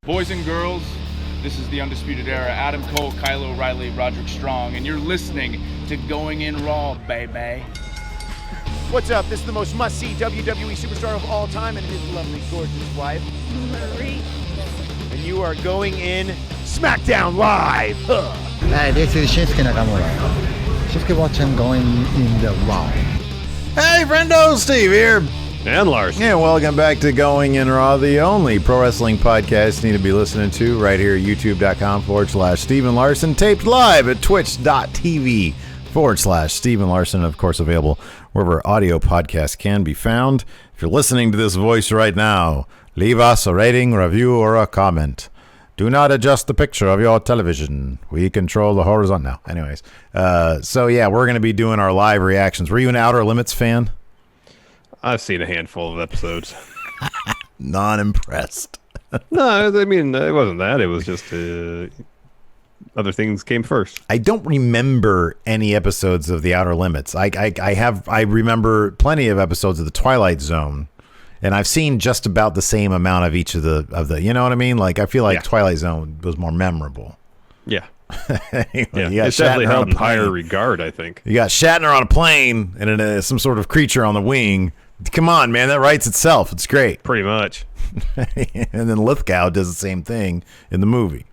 Boys and girls, this is the Undisputed Era. Adam Cole, Kyle O'Reilly, Roderick Strong, and you're listening to Going In Raw, baby. What's up? This is the most must-see WWE superstar of all time and his lovely, gorgeous wife, Marie. and you are going in Smackdown Live. Hi, this is Shinsuke Nakamura. Shinsuke watching Going In the Raw. Hey, friendo, Steve here. And Larson. Yeah, welcome back to Going In Raw, the only pro wrestling podcast you need to be listening to right here at youtube.com/Steven Larson, taped live at twitch.tv/Steven Larson, of course available wherever audio podcasts can be found. If you're listening to this voice right now, leave us a rating, review, or a comment. Do not adjust the picture of your television. We control the horizontal. No, anyways. So yeah, we're going to be doing our live reactions. Were you an Outer Limits fan? I've seen a handful of episodes. Non-impressed. No, I mean, it wasn't that. It was just other things came first. I don't remember any episodes of The Outer Limits. I remember plenty of episodes of The Twilight Zone, and I've seen just about the same amount of each of the you know what I mean? Like, I feel like Twilight Zone was more memorable. Yeah. Anyway, Yeah. you got It's definitely Shatner held on in a plane. higher regard, I think. You got Shatner on a plane and some sort of creature on the wing. Come on, man, that writes itself. It's great. Pretty much. And then Lithgow does the same thing in the movie.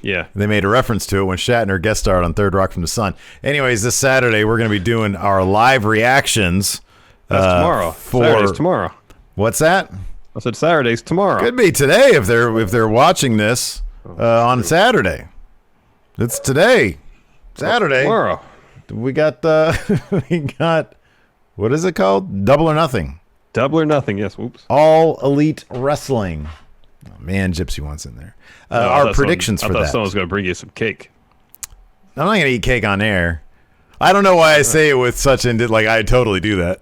Yeah. They made a reference to it when Shatner guest starred on Third Rock from the Sun. Anyways, this Saturday we're going to be doing our live reactions. That's tomorrow. Saturday's tomorrow. What's that? I said Saturday's tomorrow. Could be today if they're watching this on Saturday. It's today, Saturday. Tomorrow. We got what is it called? Double or Nothing. Double or Nothing. Yes. Whoops. All Elite Wrestling. Oh, man, Gypsy wants in there. Our predictions for I thought that. someone was going to bring you some cake. I'm not going to eat cake on air. I don't know why I say it with such like I totally do that.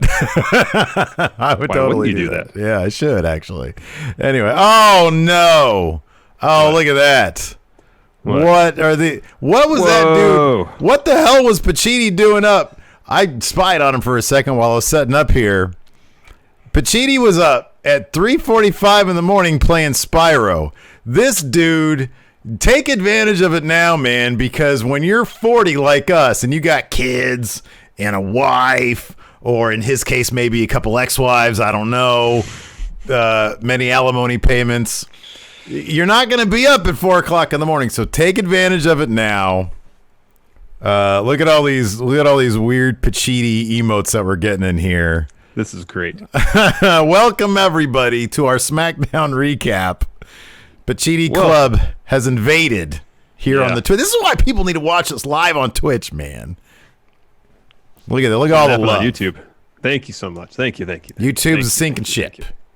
I would Why totally wouldn't you do that? Yeah, I should actually. Anyway, oh no. Oh, look at that. What was that dude? What the hell was Pacini doing up? I spied on him for a second while I was setting up here. Pacini was up at 3:45 in the morning playing Spyro. This dude, take advantage of it now, man, because when you're 40 like us and you got kids and a wife, or in his case maybe a couple ex-wives, I don't know, many alimony payments, you're not going to be up at 4 o'clock in the morning, so take advantage of it now. Look at all these weird Pacini emotes that we're getting in here. This is great. Welcome everybody to our SmackDown recap. Pacini Club has invaded here on the Twitch. This is why people need to watch us live on Twitch, man. Look at that. Look at all the love. On YouTube. Thank you so much. Thank you. YouTube's a sinking ship.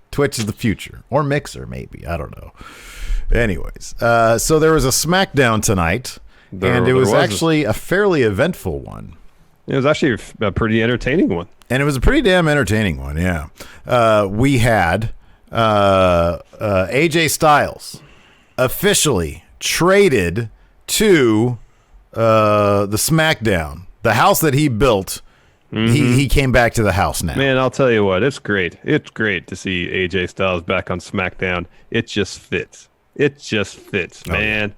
Twitch is the future. Or Mixer, maybe. I don't know. Anyways, so there was a SmackDown tonight, and it was actually a fairly eventful one. It was actually a pretty entertaining one. And it was a pretty damn entertaining one, yeah. We had AJ Styles officially traded to the SmackDown, the house that he built. Mm-hmm. He came back to the house now. Man, I'll tell you what, it's great. It's great to see AJ Styles back on SmackDown. It just fits. Man.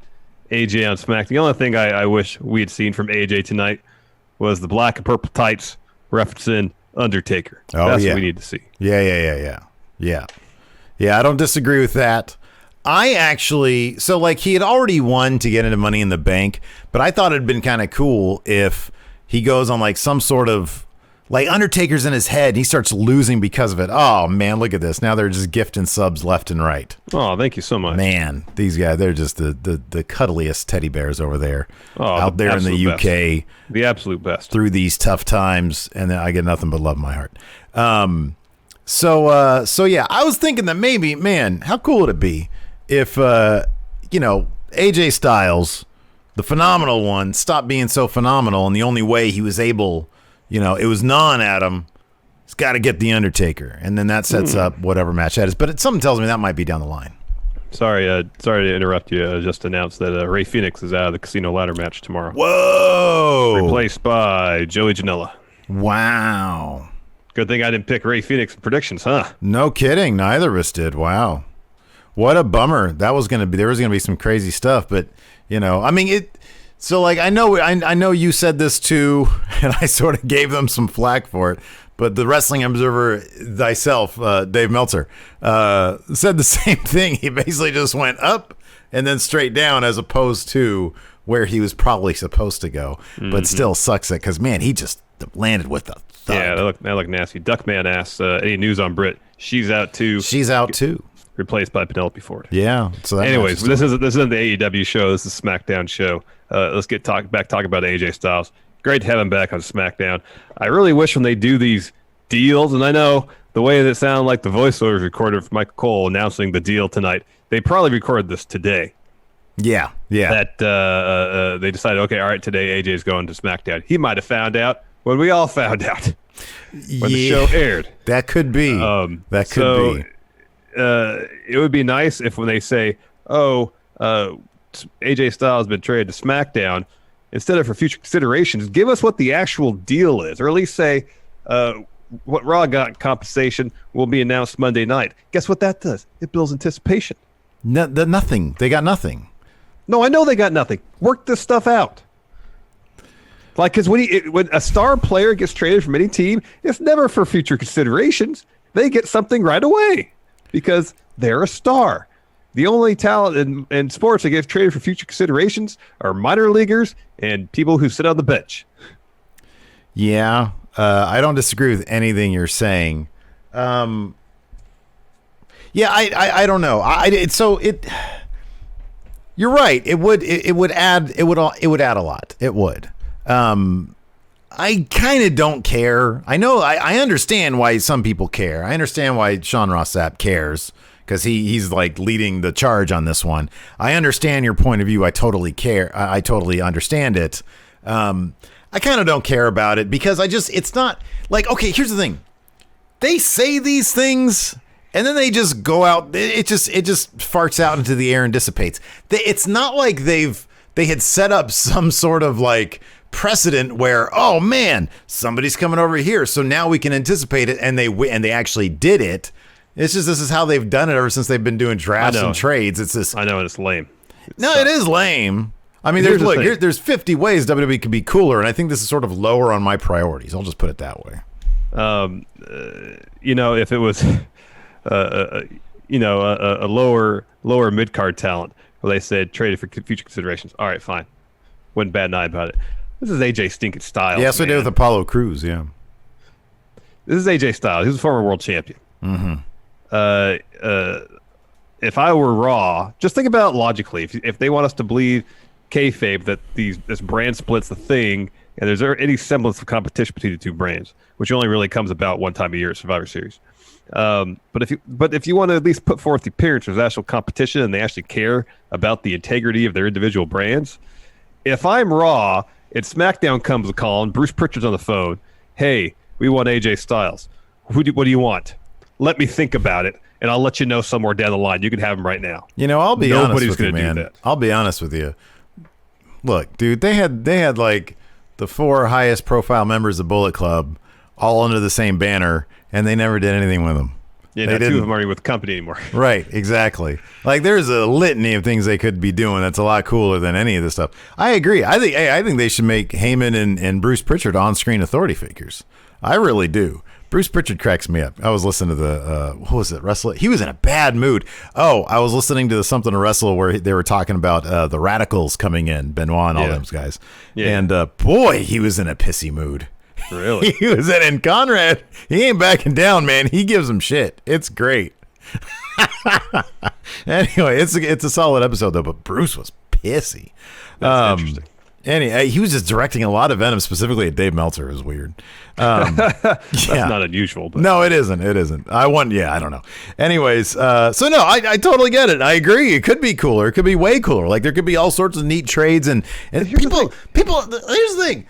AJ on SmackDown. The only thing I wish we had seen from AJ tonight was the black and purple tights referencing Undertaker. That's what we need to see. Yeah, I don't disagree with that. He had already won to get into Money in the Bank, but I thought it'd been kind of cool if he goes on like some sort of, like, Undertaker's in his head and he starts losing because of it. Oh man, look at this. Now they're just gifting subs left and right. Oh, thank you so much. Man, these guys, they're just the cuddliest teddy bears over there. Out there in the UK. Best. The absolute best. Through these tough times, and I get nothing but love in my heart. So yeah, I was thinking that maybe, man, how cool would it be if AJ Styles, the phenomenal one, stopped being so phenomenal, and the only way he was able, it was non-Adam. He's got to get the Undertaker, and then that sets up whatever match that is. But something tells me that might be down the line. Sorry to interrupt you. Just announced that Ray Phoenix is out of the Casino Ladder match tomorrow. Whoa! Replaced by Joey Janela. Wow. Good thing I didn't pick Ray Phoenix in predictions, huh? No kidding. Neither of us did. Wow. What a bummer. There was going to be some crazy stuff, but I mean so like I know you said this too, and I sort of gave them some flack for it, but the Wrestling Observer thyself, Dave Meltzer, said the same thing. He basically just went up and then straight down as opposed to where he was probably supposed to go, but still sucks it because, man, he just landed with a thud. Yeah, that look nasty. Duckman asks, any news on Britt? She's out too. She's out too. Replaced by Penelope Ford. Yeah. So that anyways, this isn't the AEW show. This is a SmackDown show. Let's get talk about AJ Styles. Great to have him back on SmackDown. I really wish when they do these deals, and I know the way that it sounded like the voiceover is recorded for Michael Cole announcing the deal tonight, they probably recorded this today. Yeah. That they decided, okay, all right, today AJ's going to SmackDown. He might have found out when we all found out when the show aired. That could be. That could be. It would be nice if when they say, AJ Styles has been traded to SmackDown, instead of for future considerations, give us what the actual deal is, or at least say what Raw got compensation will be announced Monday night. Guess what that does? It builds anticipation. Nothing. They got nothing. No, I know they got nothing. Work this stuff out. Like, because when a star player gets traded from any team, it's never for future considerations. They get something right away because they're a star. The only talent in sports that gets traded for future considerations are minor leaguers and people who sit on the bench. Yeah, I don't disagree with anything you're saying. Yeah, I don't know. You're right. It would add a lot. It would. I kind of don't care. I know. I understand why some people care. I understand why Sean Ross Sapp cares. Because he's like leading the charge on this one. I understand your point of view. I totally care. I totally understand it. I kind of don't care about it because it's not like, okay, here's the thing. They say these things and then they just go out. It just farts out into the air and dissipates. It's not like they had set up some sort of like precedent where, oh man, somebody's coming over here. So now we can anticipate it. And they actually did it. It's just this is how they've done it ever since they've been doing drafts and trades. It's this. I know, and it's lame. It is lame. I mean, there's 50 ways WWE could be cooler, and I think this is sort of lower on my priorities. I'll just put it that way. If it was, a lower mid card talent, where they said traded for future considerations. All right, fine. Wouldn't bat an eye about it. This is AJ stinking Styles. Yes, we did with Apollo Crews. Yeah. This is AJ Styles. He's a former world champion. Mm-hmm. If I were Raw, just think about it logically. If they want us to believe kayfabe that this brand split's the thing, and there's any semblance of competition between the two brands, which only really comes about one time a year at Survivor Series. But if you want to at least put forth the appearance there's actual competition and they actually care about the integrity of their individual brands, if I'm Raw and SmackDown comes a call and Bruce Pritchard's on the phone, hey, we want AJ Styles. What do you want? Let me think about it, and I'll let you know somewhere down the line. You can have him right now. I'll be honest with you, Nobody's going to man. do that. I'll be honest with you. Look, dude, they had like the 4 highest profile members of Bullet Club all under the same banner, and they never did anything with them. Yeah, now 2 of them aren't even with the company anymore. Right, exactly. Like there's a litany of things they could be doing that's a lot cooler than any of this stuff. I agree. I think they should make Heyman and Bruce Pritchard on-screen authority figures. I really do. Bruce Pritchard cracks me up. I was listening to the, what was it, Wrestle? He was in a bad mood. Oh, I was listening to the Something to Wrestle where they were talking about the Radicals coming in, Benoit and all those guys. Yeah. And boy, he was in a pissy mood. Really? He was in, and Conrad, he ain't backing down, man. He gives him shit. It's great. Anyway, it's a solid episode, though, but Bruce was pissy. That's interesting. Anyway, he was just directing a lot of venom, specifically at Dave Meltzer. It was weird. That's not unusual. But. No, it isn't. It isn't. I don't know. Anyways, so no, I totally get it. I agree. It could be cooler. It could be way cooler. Like there could be all sorts of neat trades and people. Here's the thing.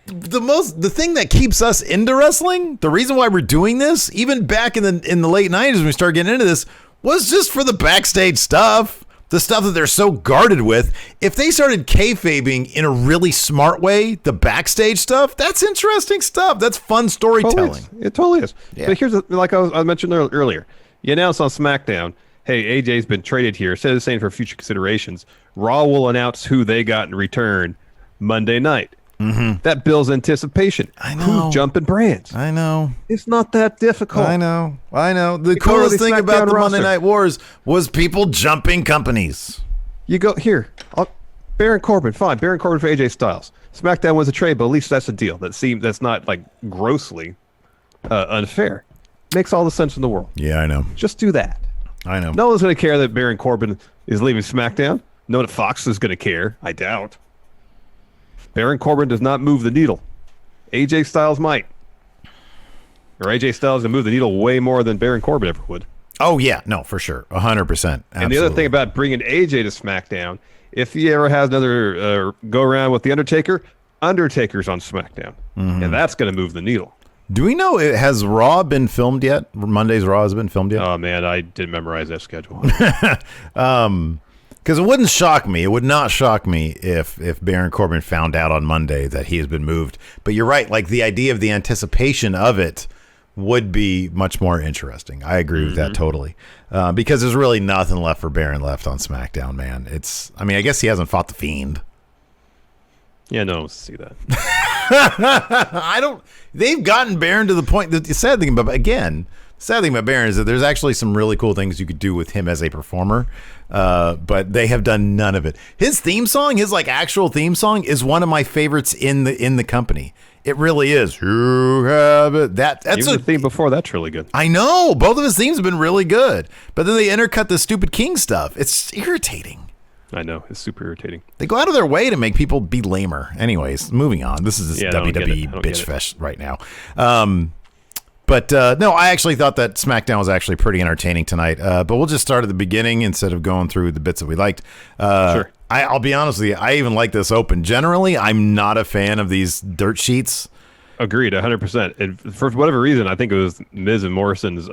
The thing that keeps us into wrestling, the reason why we're doing this, even back in the late 90s when we started getting into this, was just for the backstage stuff. The stuff that they're so guarded with. If they started kayfabing in a really smart way, the backstage stuff, that's interesting stuff. That's fun storytelling. It totally is. Yeah. But here's like I mentioned earlier. You announced on SmackDown, hey, AJ's been traded here. Instead of saying for future considerations, Raw will announce who they got in return Monday night. Mm-hmm. That builds anticipation. I know. Who's jumping brands? I know. It's not that difficult. I know. The go coolest to the thing SmackDown about the roster. Monday Night Wars was people jumping companies. You go here. Baron Corbin, fine. Baron Corbin for AJ Styles. SmackDown was a trade, but at least that's a deal. That's not like grossly unfair. Makes all the sense in the world. Yeah, I know. Just do that. I know. No one's going to care that Baron Corbin is leaving SmackDown. No one at Fox is going to care. I doubt. Baron Corbin does not move the needle. AJ Styles might. Or AJ Styles can move the needle way more than Baron Corbin ever would. Oh, yeah. No, for sure. 100%. And the other thing about bringing AJ to SmackDown, if he ever has another go-around with The Undertaker, Undertaker's on SmackDown. Mm-hmm. And that's going to move the needle. Do we know, has Raw been filmed yet? Monday's Raw has been filmed yet? Oh, man, I didn't memorize that schedule. Because it wouldn't shock me. It would not shock me if Baron Corbin found out on Monday that he has been moved. But you're right. Like, the idea of the anticipation of it would be much more interesting. I agree with that totally. Because there's really nothing left for Baron left on SmackDown, man. I guess he hasn't fought The Fiend. Yeah, no one wants to see that. They've gotten Baron to the point that the sad thing about Baron is that there's actually some really cool things you could do with him as a performer. But they have done none of it. His theme song, his like actual theme song, is one of my favorites in the company. It really is. You have it. That's Even the theme before that's really good. I know. Both of his themes have been really good. But then they intercut the stupid King stuff. It's irritating. I know. It's super irritating. They go out of their way to make people be lamer. Anyways, moving on. This is this WWE bitch fest right now. But no, I actually thought that SmackDown was actually pretty entertaining tonight. But we'll just start at the beginning instead of going through the bits that we liked. Sure. I'll be honest with you. I even like this open. Generally, I'm not a fan of these dirt sheets. Agreed, 100%. And for whatever reason, I think it was Miz and Morrison's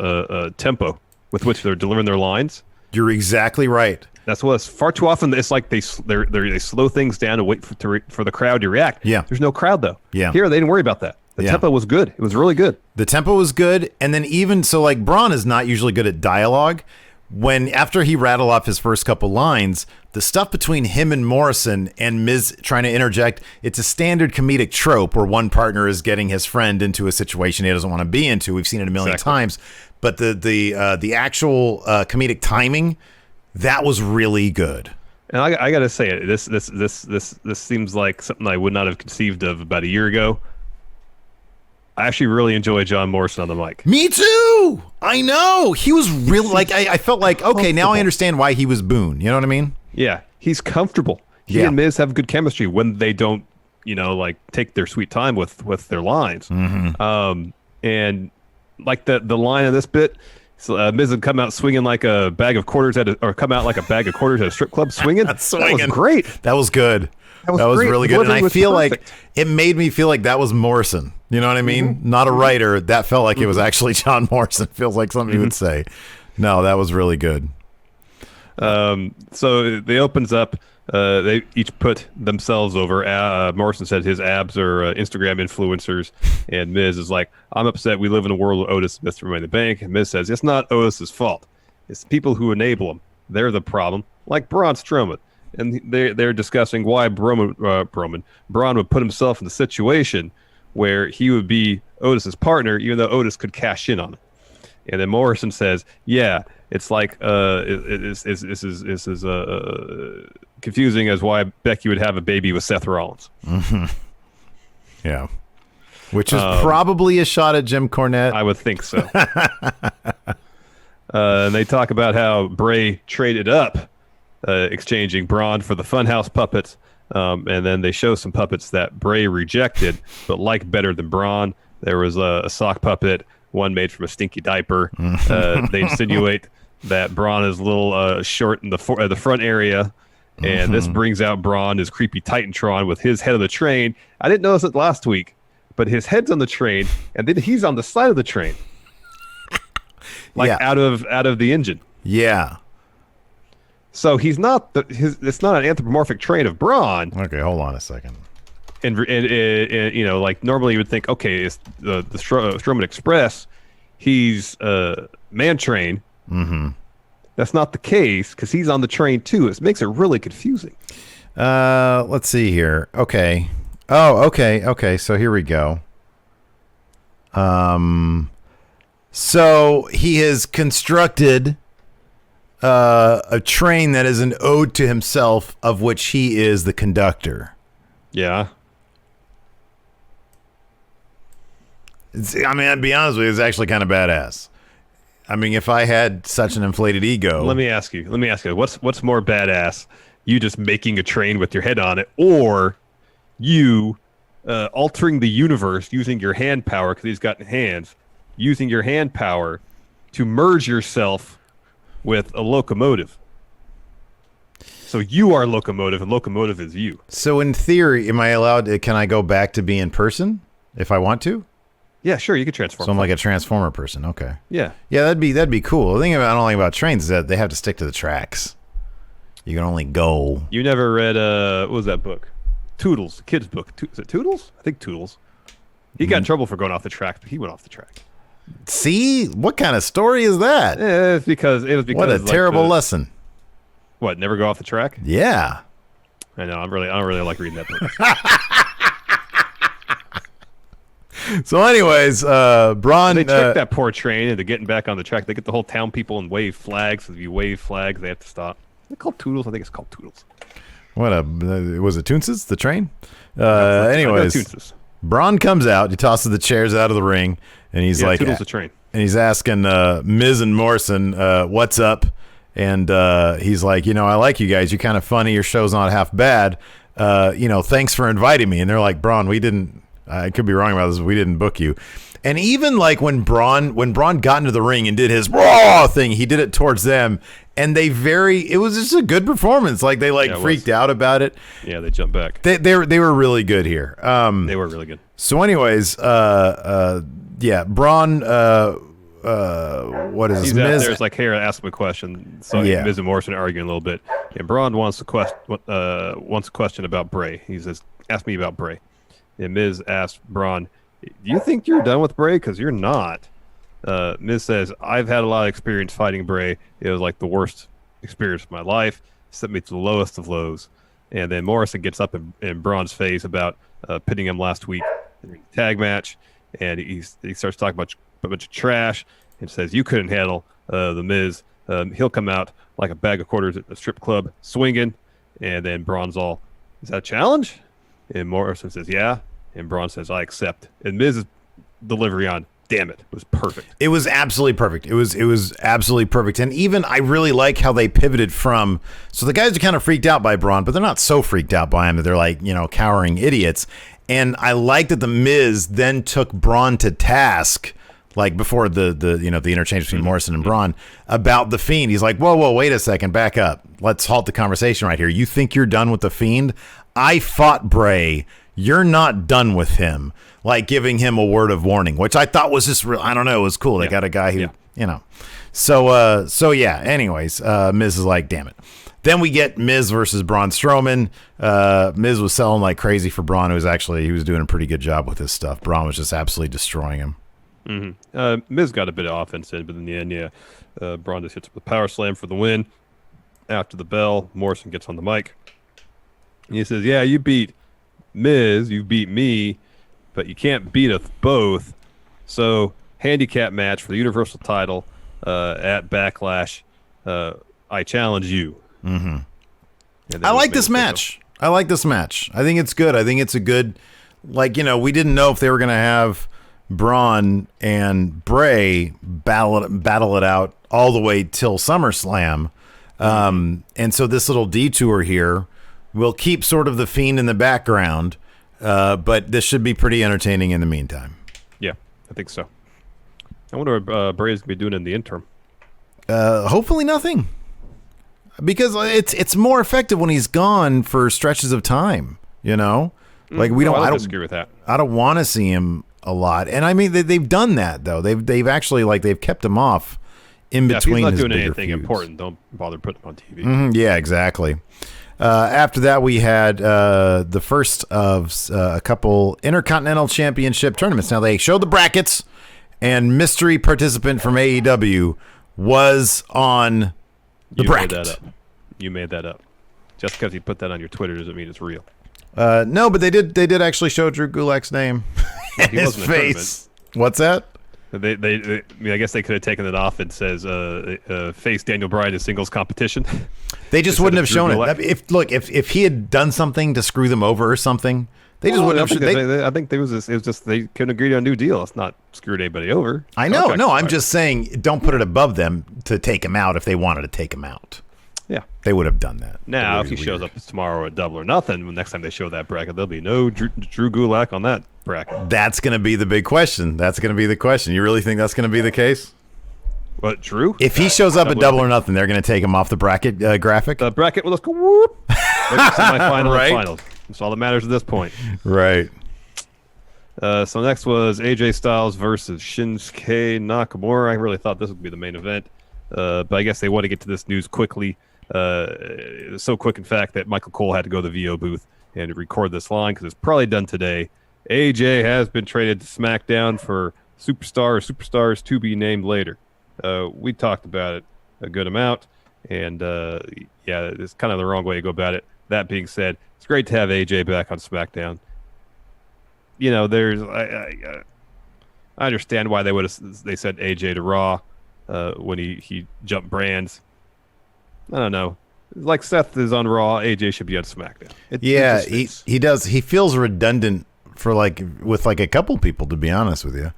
tempo with which they're delivering their lines. You're exactly right. That's what far too often it's like they slow things down and wait for the crowd to react. Yeah. There's no crowd though. Yeah. Here they didn't worry about that. The tempo was good. It was really good. The tempo was good, and then even so, like Braun is not usually good at dialogue. When after he rattled off his first couple lines, the stuff between him and Morrison and Miz trying to interject, it's a standard comedic trope where one partner is getting his friend into a situation he doesn't want to be into. We've seen it a million times, but the actual comedic timing, that was really good. And I got to say it. This seems like something I would not have conceived of about a year ago. I actually really enjoy John Morrison on the mic. Me too. I know. He was really like, I felt like, okay, now I understand why he was Boone. You know what I mean? Yeah. He's comfortable. He and Miz have good chemistry when they don't, like take their sweet time with their lines. Mm-hmm. And like the line of this bit, Miz would come out swinging like a bag of quarters or come out like a bag of quarters at a strip club swinging. That was great. That was good. That was really good. And I feel like it made me feel like that was Morrison. You know what I mean? Mm-hmm. Not a writer. That felt like it was actually John Morrison. Feels like something he would say. No, that was really good. So they opens up. They each put themselves over. Morrison said his abs are Instagram influencers. And Miz is like, I'm upset we live in a world where Otis missed Money in the Bank. And Miz says, it's not Otis's fault. It's the people who enable him. They're the problem. Like Braun Strowman. And they're discussing why Braun would put himself in the situation where he would be Otis's partner, even though Otis could cash in on him. And then Morrison says, "Yeah, it's like this is confusing as why Becky would have a baby with Seth Rollins." Mm-hmm. Yeah, which is probably a shot at Jim Cornette. I would think so. And they talk about how Bray traded up. Exchanging Braun for the Funhouse puppets, and then they show some puppets that Bray rejected but liked better than Braun. There was a sock puppet, one made from a stinky diaper. They insinuate that Braun is a little short in the front area, and this brings out Braun, his creepy Titantron with his head of the train. I didn't notice it last week, but his head's on the train, and then he's on the side of the train, out of the engine. Yeah. So he's not it's not an anthropomorphic train of Braun. Okay, hold on a second. And like normally you would think, okay, it's the Strowman Express. He's man train. Mm-hmm. That's not the case because he's on the train too. It makes it really confusing. Let's see here. Okay. Oh, okay. Okay. So here we go. So he has constructed a train that is an ode to himself, of which he is the conductor. Yeah. I mean, I'd be honest with you, it's actually kind of badass. I mean, if I had such an inflated ego. Let me ask you. What's more badass? You just making a train with your head on it, or you altering the universe using your hand power, because he's got hands, using your hand power to merge yourself with a locomotive. So you are locomotive, and locomotive is you. So in theory, am I allowed to, can I go back to being person if I want to? Yeah, sure, you could transform. So I'm like a transformer person. Okay. Yeah. Yeah, that'd be cool. The thing I don't like about trains is that they have to stick to the tracks. You can only go. You never read what was that book? Toodles, the kid's book. Is it Toodles? I think Toodles. He got in trouble for going off the track, but he went off the track. See, what kind of story is that? It was because what a terrible lesson. What? Never go off the track? Yeah. I know. I don't really like reading that book. So, anyways, Braun. They tricked that poor train into getting back on the track. They get the whole town people and wave flags. If you wave flags, they have to stop. They're called Toodles. I think it's called Toodles. Was it Toonses, the train? No, anyways, Braun comes out. He tosses the chairs out of the ring, and he's like, Toodles the train. And he's asking Miz and Morrison, what's up? And he's like, I like you guys. You're kind of funny. Your show's not half bad. Thanks for inviting me. And they're like, Braun, we didn't. I could be wrong about this. We didn't book you. And even like when Braun got into the ring and did his raw thing, he did it towards them, and it was just a good performance. Like they freaked out about it. Yeah, they jumped back. They were really good here. They were really good. So, anyways, Braun. What is He's Miz? out there. It's like, here, ask him a question. So Miz and Morrison are arguing a little bit, and Braun wants a question about Bray. He says, "Ask me about Bray." And Miz asked Braun, "Do you think you're done with Bray? Because you're not." Miz says, "I've had a lot of experience fighting Bray. It was like the worst experience of my life. It sent me to the lowest of lows." And then Morrison gets up in Braun's face about pitting him last week in the tag match, and he starts talking about a bunch of trash and says, "You couldn't handle the Miz. He'll come out like a bag of quarters at the strip club swinging." And then Braun's all, "Is that a challenge?" And Morrison says, "Yeah." And Braun says, "I accept." And Miz's delivery on, damn it, was perfect. It was absolutely perfect. It was absolutely perfect. And even I really like how they pivoted from, so the guys are kind of freaked out by Braun, but they're not so freaked out by him that they're like, cowering idiots. And I like that the Miz then took Braun to task, like before the interchange between Morrison and Braun, about the Fiend. He's like, whoa, wait a second, back up. Let's halt the conversation right here. You think you're done with the Fiend? I fought Bray. You're not done with him. Like giving him a word of warning, which I thought was just real. I don't know. It was cool. They got a guy who, So yeah. Anyways, Miz is like, damn it. Then we get Miz versus Braun Strowman. Miz was selling like crazy for Braun. He was doing a pretty good job with his stuff. Braun was just absolutely destroying him. Mm-hmm. Miz got a bit of offense in, but in the end, Braun just hits with a power slam for the win. After the bell, Morrison gets on the mic. And he says, "Yeah, you beat Miz, you beat me, but you can't beat us both. So, handicap match for the Universal title at Backlash. I challenge you." Mm-hmm. I like this match. I think it's good. I think it's a good, we didn't know if they were going to have Braun and Bray battle it out all the way till SummerSlam. And so this little detour here will keep sort of the Fiend in the background, but this should be pretty entertaining in the meantime. Yeah, I think so. I wonder what Bray's going to be doing in the interim. Hopefully nothing. Because it's more effective when he's gone for stretches of time, Like I don't disagree with that. I don't want to see him a lot. And I mean they've done that though. They've actually they've kept him off in between. If he's not his doing bigger anything feuds. important, don't bother putting him on TV. Mm-hmm, yeah, exactly. After that, we had the first of a couple Intercontinental Championship tournaments. Now, they showed the brackets, and mystery participant from AEW was on The bracket. Made that up. You made that up. Just because you put that on your Twitter doesn't mean it's real. No, but they did actually show Drew Gulak's name in his face. What's that? They I mean, I guess they could have taken it off. It says face Daniel Bryan in singles competition. They just wouldn't have shown it. If he had done something to screw them over or something, they just wouldn't have. I think it was just they couldn't agree on a new deal. It's not screwed anybody over. I know. No, I'm just saying, don't put it above them to take him out if they wanted to take him out. Yeah, they would have done that. Now, if he shows up tomorrow at Double or Nothing, the next time they show that bracket, there'll be no Drew Gulak on that bracket. That's going to be the big question. That's going to be the question. You really think that's going to be the case? What, Drew? If he shows up at Double or Nothing, they're going to take him off the bracket graphic? The bracket will just go whoop. Semi-final and finals. That's all that matters at this point. Right. So next was AJ Styles versus Shinsuke Nakamura. I really thought this would be the main event. But I guess they want to get to this news quickly. It was so quick, in fact, that Michael Cole had to go to the VO booth and record this line because it's probably done today. AJ has been traded to SmackDown for superstars to be named later. We talked about it a good amount, and yeah, it's kind of the wrong way to go about it. That being said, it's great to have AJ back on SmackDown. You know, I understand why they said AJ to Raw when he jumped brands. I don't know. Like Seth is on Raw, AJ should be on SmackDown. He does. He feels redundant with a couple people, to be honest with you.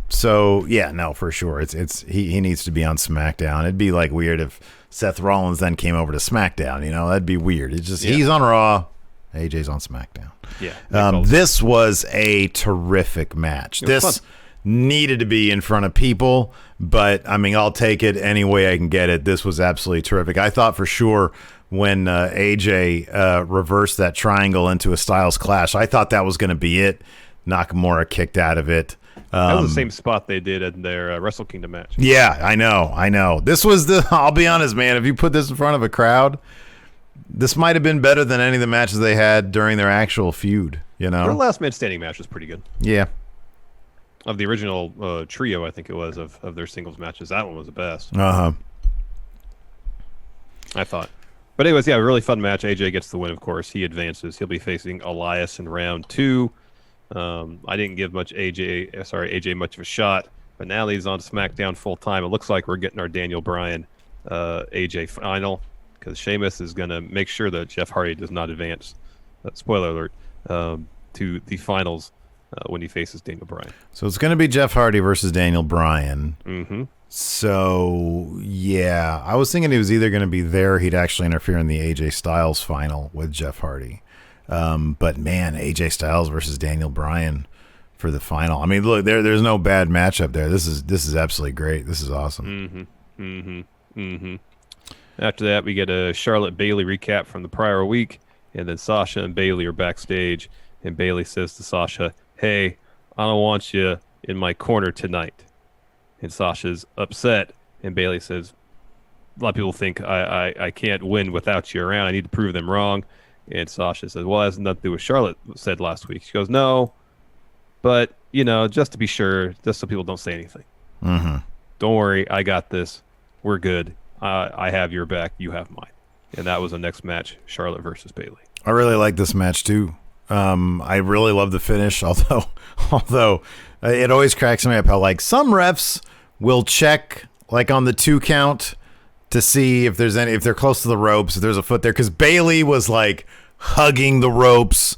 So yeah, no, for sure. He needs to be on SmackDown. It'd be weird if Seth Rollins then came over to SmackDown. That'd be weird. It's just he's on Raw, AJ's on SmackDown. Yeah. This was a terrific match. This needed to be in front of people, but I mean, I'll take it any way I can get it. This was absolutely terrific. I thought for sure when AJ reversed that triangle into a Styles Clash, I thought that was going to be it. Nakamura kicked out of it. That was the same spot they did in their Wrestle Kingdom match. Yeah, I know. This was I'll be honest, man, if you put this in front of a crowd, this might have been better than any of the matches they had during their actual feud, Their last man standing match was pretty good. Yeah. Of the original trio, I think it was, of their singles matches, that one was the best. Uh-huh. I thought. But anyways, yeah, a really fun match. AJ gets the win, of course. He advances. He'll be facing Elias in round 2. I didn't give AJ much of a shot, but now he's on SmackDown full time. It looks like we're getting our Daniel Bryan AJ final, because Sheamus is going to make sure that Jeff Hardy does not advance. Spoiler alert, to the finals when he faces Daniel Bryan. So it's going to be Jeff Hardy versus Daniel Bryan. Mm-hmm. So, yeah, I was thinking he was either going to be there, he'd actually interfere in the AJ Styles final with Jeff Hardy. But, man, AJ Styles versus Daniel Bryan for the final. I mean, look, there's no bad matchup there. This is absolutely great. This is awesome. Mm-hmm. Mm-hmm. Mm-hmm. After that, we get a Charlotte Bayley recap from the prior week, and then Sasha and Bayley are backstage, and Bayley says to Sasha, "Hey, I don't want you in my corner tonight." And Sasha's upset, and Bayley says, "A lot of people think I can't win without you around. I need to prove them wrong." And Sasha says, "Well, it has nothing to do with Charlotte said last week." She goes, "No, but, just to be sure, just so people don't say anything. Mm-hmm. Don't worry, I got this. We're good. I have your back. You have mine." And that was the next match, Charlotte versus Bayley. I really like this match, too. I really love the finish, although it always cracks me up how some refs will check on the 2 count to see if they're close to the ropes, if there's a foot there, because Bayley was hugging the ropes,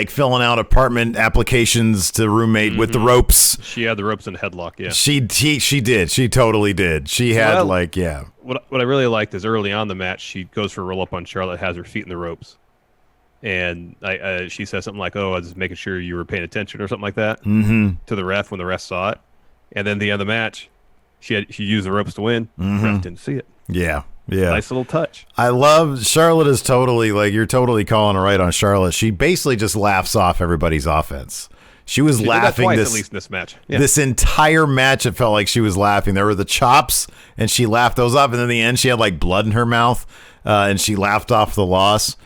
filling out apartment applications to roommate with the ropes. She had the ropes in a headlock. Yeah, she did. She totally did. She had yeah. What I really liked is early on the match, she goes for a roll up on Charlotte, has her feet in the ropes. And she says something like, "Oh, I was just making sure you were paying attention," or something like that, to the ref when the ref saw it. And then the end of the match, she used the ropes to win. The ref didn't see it. Yeah. Nice little touch. I love Charlotte is totally you're totally calling her right on Charlotte. She basically just laughs off everybody's offense. She was laughing did that twice, at least in this match. Yeah. This entire match, it felt like she was laughing. There were the chops, and she laughed those off. And then in the end, she had blood in her mouth, and she laughed off the loss.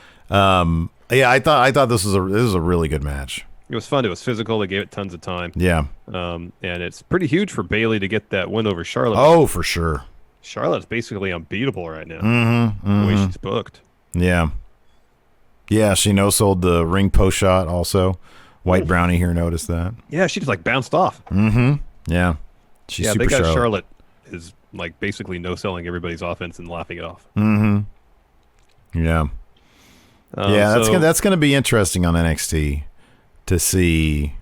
Yeah, I thought this was a really good match. It was fun. It was physical. They gave it tons of time. Yeah. And it's pretty huge for Bayley to get that win over Charlotte. Oh, for sure. Charlotte's basically unbeatable right now. Mm-hmm. The way she's booked. Yeah. Yeah, she no-sold the ring post shot also. White Brownie here noticed that. Yeah, she just like bounced off. Mm-hmm. Yeah. She's super they got Charlotte. Charlotte is like basically no-selling everybody's offense and laughing it off. Mm-hmm. Yeah. Yeah, that's gonna be interesting on NXT to see.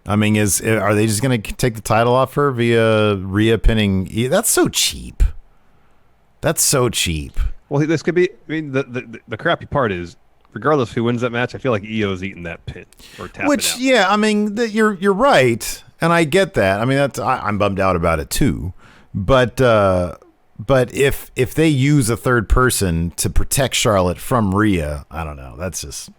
I mean, are they just gonna take the title off her via Rhea pinning? That's so cheap. That's so cheap. Well, this could be. I mean, the crappy part is, regardless who wins that match, I feel like Io's eating that pin or tapping out. Yeah, I mean, you're right, and I get that. I mean, I'm bummed out about it too. But if they use a third person to protect Charlotte from Rhea, I don't know. That's just.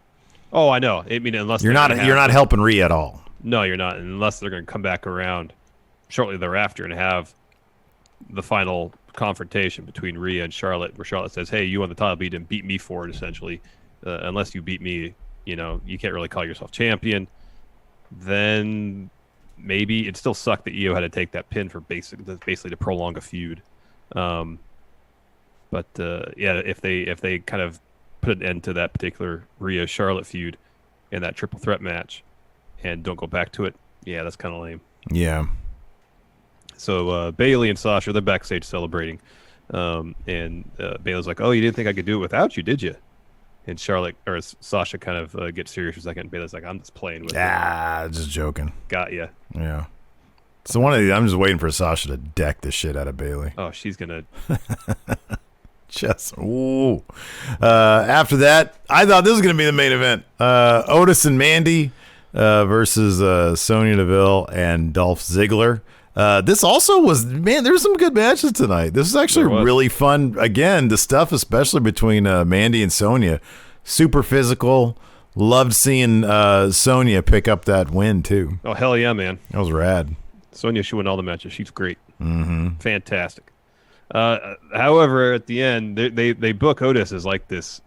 Oh, I know. I mean, unless you're not helping Rhea at all. No, you're not, unless they're going to come back around shortly thereafter and have the final confrontation between Rhea and Charlotte, where Charlotte says, "Hey, you won the title, but you didn't beat me for it. Essentially, unless you beat me, you can't really call yourself champion." Then maybe it still sucked that Io had to take that pin for basically to prolong a feud. But if they kind of put an end to that particular Rhea Charlotte feud in that triple threat match and don't go back to it, yeah, that's kind of lame. Yeah. So Bayley and Sasha, they're backstage celebrating, and Bayley's like, "Oh, you didn't think I could do it without you, did you?" And Sasha kind of gets serious for a second. And Bayley's like, "I'm just playing with you." Just joking. Got ya. Yeah. So I'm just waiting for Sasha to deck the shit out of Bayley. Oh, she's gonna. Just ooh. After that, I thought this was gonna be the main event. Otis and Mandy versus Sonya Deville and Dolph Ziggler. This also was, man, there's some good matches tonight. This is actually really fun. Again, the stuff, especially between Mandy and Sonya, super physical. Loved seeing Sonya pick up that win, too. Oh, hell yeah, man. That was rad. Sonya should win all the matches. She's great. Mm-hmm. Fantastic. However, at the end, they book Otis as like this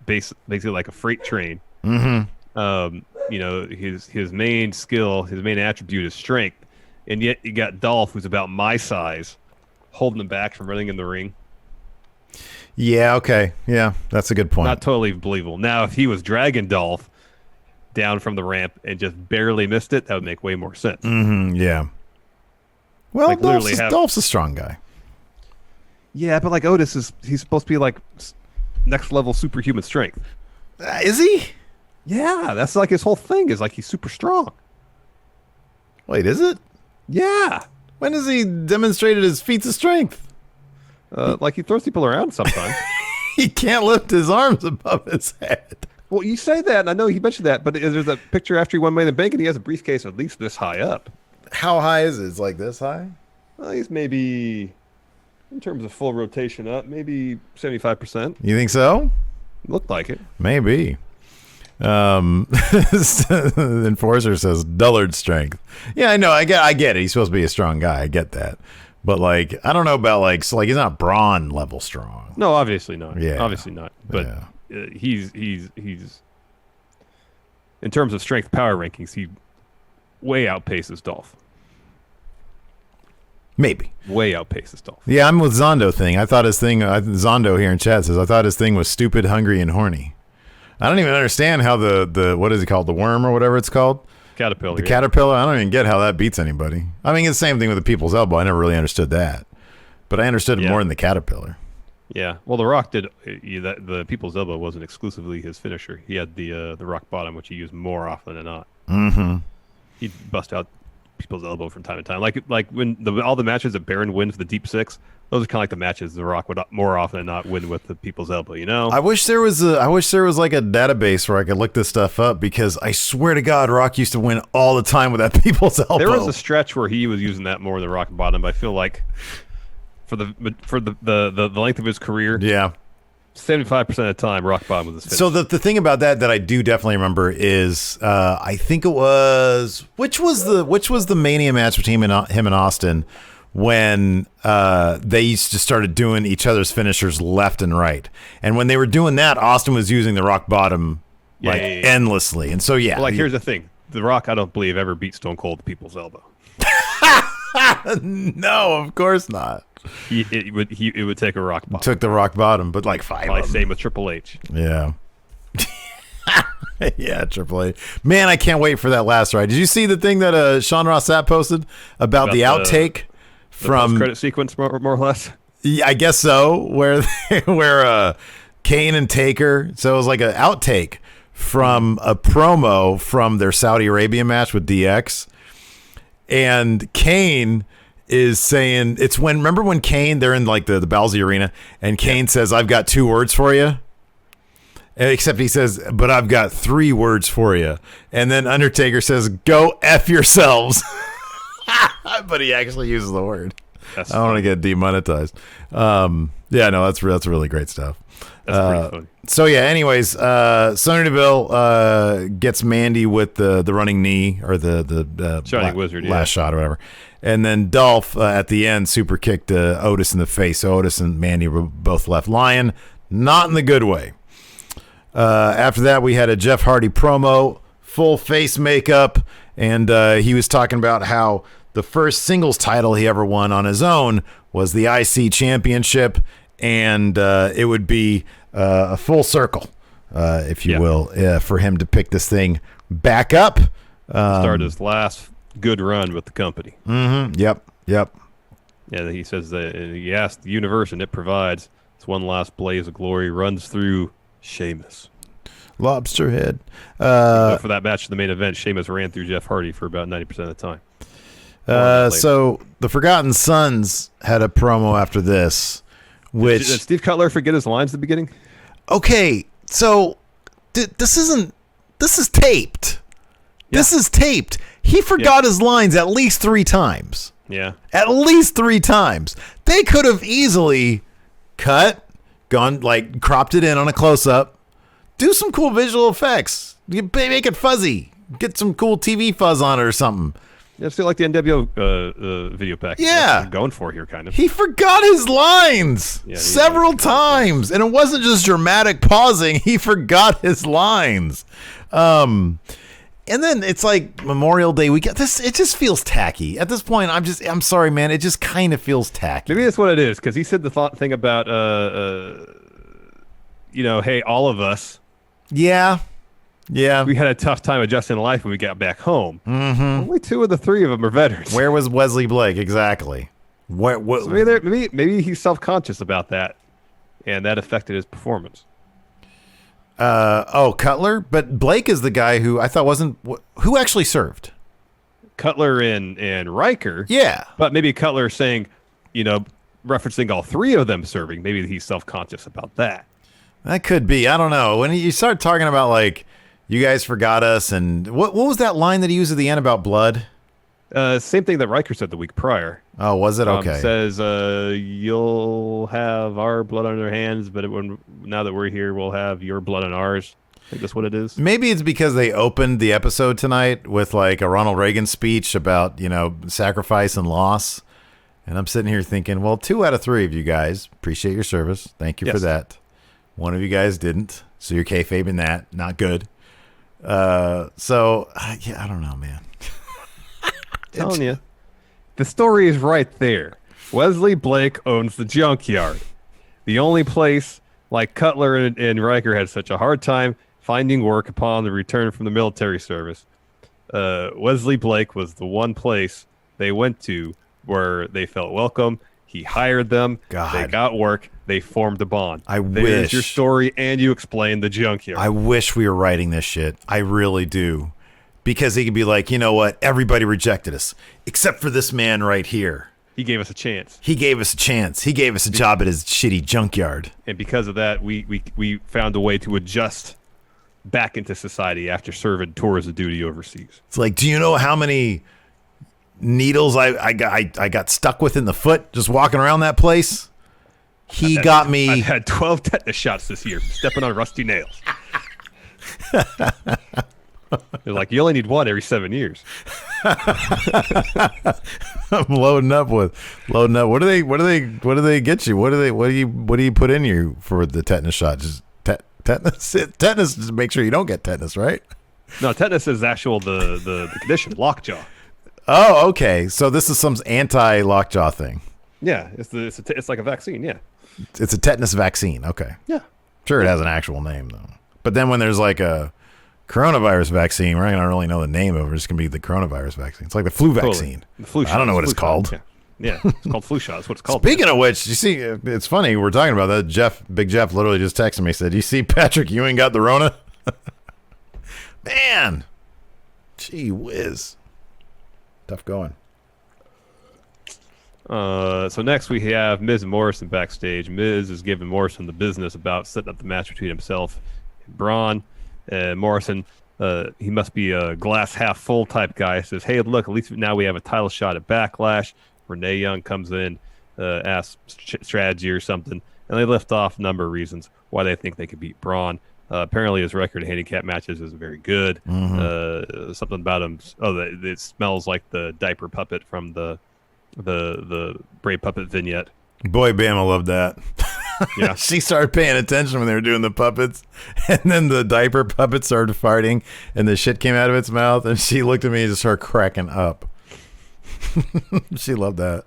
basically like a freight train. Mm-hmm. His main skill, his main attribute is strength. And yet you got Dolph, who's about my size, holding him back from running in the ring. Yeah, okay. Yeah, that's a good point. Not totally believable. Now, if he was dragging Dolph down from the ramp and just barely missed it, that would make way more sense. Mm-hmm, yeah. Well, like Dolph's a strong guy. Yeah, but like Otis, he's supposed to be like next level superhuman strength. Is he? Yeah, that's like his whole thing is like he's super strong. Wait, is it? Yeah. When has he demonstrated his feats of strength? Like he throws people around sometimes. He can't lift his arms above his head. Well, you say that, and I know he mentioned that, but there's a picture after he won Money in the Bank, and he has a briefcase at least this high up. How high is it? It's like this high? Well, he's maybe, in terms of full rotation up, maybe 75%. You think so? Looked like it. Maybe. The Enforcer says dullard strength. Yeah, I know. I get it. He's supposed to be a strong guy. I get that. But like, I don't know about like he's not Braun level strong. No, obviously not. Yeah, obviously not. But yeah. He's in terms of strength power rankings, he way outpaces Dolph. Maybe. Way outpaces Dolph. Yeah, I'm with Zondo thing. I thought his thing. Zondo here in chat says I thought his thing was stupid, hungry, and horny. I don't even understand how the what is it called, the worm or whatever it's called, caterpillar. The caterpillar. I don't even get how that beats anybody. I mean, it's the same thing with the people's elbow. I never really understood that, but I understood it more than the caterpillar. Yeah. Well, The Rock did the people's elbow wasn't exclusively his finisher. He had the rock bottom, which he used more often than not. Mm-hmm. He'd bust out people's elbow from time to time. Like when all the matches that Baron wins the deep six, those are kind of like the matches The Rock would more often than not win with the people's elbow, you know? I wish there was like a database where I could look this stuff up, because I swear to God, Rock used to win all the time with that people's elbow. There was a stretch where he was using that more than the rock bottom, but I feel like for the length of his career, 75% of the time, rock bottom was his finish. So the thing about that I do definitely remember is I think it was which was the Mania match between him and Austin, when they used to started doing each other's finishers left and right, and when they were doing that, Austin was using the rock bottom endlessly, and so well, here's the thing: The Rock, I don't believe, ever beat Stone Cold the people's elbow. No, of course not. It would take a rock bottom. Took the rock bottom, but like 5 Probably of them. same with Triple H. Yeah. Yeah, Triple H. Man, I can't wait for that last ride. Did you see the thing that Sean Ross Sapp posted about the outtake from credit sequence, more or less? Yeah, I guess so. Where Cain and Taker. So it was like an outtake from a promo from their Saudi Arabia match with DX, and Cain is saying remember when Cain, they're in like the Bowsy Arena, and Cain says, "I've got 2 words for you." Except he says, "But I've got 3 words for you." And then Undertaker says, "Go F yourselves." But he actually uses the word. I don't want to get demonetized. Yeah, no, that's really great stuff. That's pretty funny. So yeah, anyways, Sonya Deville gets Mandy with the running knee, or the Shining Wizard, last shot or whatever. And then Dolph at the end super kicked Otis in the face. So Otis and Mandy were both left lying, not in the good way. After that, we had a Jeff Hardy promo, full face makeup, and he was talking about how the first singles title he ever won on his own was the IC Championship, and it would be a full circle, if you will, for him to pick this thing back up. Start his last good run with the company. Mm-hmm. Yep. Yeah, he says that he asked the universe, and it provides. It's one last blaze of glory runs through Sheamus. Lobster head. For that match in the main event, Sheamus ran through Jeff Hardy for about 90% of the time. So the Forgotten Sons had a promo after this, which Did Steve Cutler forget his lines at the beginning? Okay, so this is taped. Yeah. This is taped. He forgot his lines at least 3 times. Yeah. At least 3 times. They could have easily gone, like, cropped it in on a close-up, do some cool visual effects, make it fuzzy, get some cool TV fuzz on it or something. Yeah, it's like the NWO video package. Yeah. That's what I'm going for here, kind of. He forgot his lines several times, and it wasn't just dramatic pausing. He forgot his lines. And then it's like Memorial Day weekend. It just feels tacky. At this point, I'm sorry, man. It just kind of feels tacky. Maybe that's what it is, because he said the thing about, hey, all of us. Yeah. We had a tough time adjusting to life when we got back home. Mm-hmm. Only 2 of the 3 of them are veterans. Where was Wesley Blake? Exactly. What? So maybe he's self-conscious about that, and that affected his performance. Cutler? But Blake is the guy who I thought wasn't... Who actually served? Cutler and Riker. Yeah. But maybe Cutler saying, referencing all 3 of them serving, maybe he's self-conscious about that. That could be. I don't know. When you start talking about, like, you guys forgot us, and what was that line that he used at the end about blood? Same thing that Riker said the week prior. Oh, was it? Okay. Says, you'll have our blood on your hands, but now that we're here, we'll have your blood on ours. I think that's what it is. Maybe it's because they opened the episode tonight with like a Ronald Reagan speech about, sacrifice and loss. And I'm sitting here thinking, well, 2 out of 3 of you guys appreciate your service. Thank you for that. 1 of you guys didn't. So you're kayfabing that. Not good. I don't know, man. Telling you, the story is right there. Wesley Blake owns the junkyard. The only place like Cutler and Riker had such a hard time finding work upon the return from the military service. Wesley Blake was the one place they went to where they felt welcome. He hired them. God. They got work. They formed a bond. There's wish your story, and you explained the junkyard. I wish we were writing this shit. I really do. Because he could be like, you know what? Everybody rejected us, except for this man right here. He gave us a chance. He gave us a chance. He gave us a job at his shitty junkyard. And because of that, we found a way to adjust back into society after serving tours of duty overseas. It's like, do you know how many needles I got stuck with in the foot just walking around that place? He got me. I've had 12 tetanus shots this year, stepping on rusty nails. They're like, you only need 1 every 7 years. I'm loading up. What do they get you? What do you put in you for the tetanus shot? Just tetanus? Tetanus to make sure you don't get tetanus, right? No, tetanus is actual the condition, lockjaw. Oh, okay. So this is some anti-lockjaw thing. Yeah, it's like a vaccine. Yeah, It's a tetanus vaccine. Okay. yeah. Sure, it has an actual name, though. But then when there's like a coronavirus vaccine, we're not going to really know the name of it. It's going to be the coronavirus vaccine. It's like the flu vaccine. The flu shot. I don't know what it's Flu called. shot. Yeah, it's called flu shot. That's what it's called. Speaking of which, you see, it's funny. We're talking about that. Big Jeff literally just texted me, said, you see Patrick Ewing got the Rona? Man. Gee whiz. Tough going. So next we have Miz and Morrison backstage. Miz is giving Morrison the business about setting up the match between himself and Braun. Morrison, he must be a glass half full type guy. Says, hey, look, at least now we have a title shot at Backlash. Renee Young comes in, asks strategy or something, and they lift off a number of reasons why they think they could beat Braun. Apparently his record in handicap matches is very good. Something about him, it smells like the diaper puppet from the Bray Puppet vignette. Boy, Bama loved that. Yeah. She started paying attention when they were doing the puppets, and then the diaper puppet started farting, and the shit came out of its mouth, and she looked at me and just started cracking up. She loved that.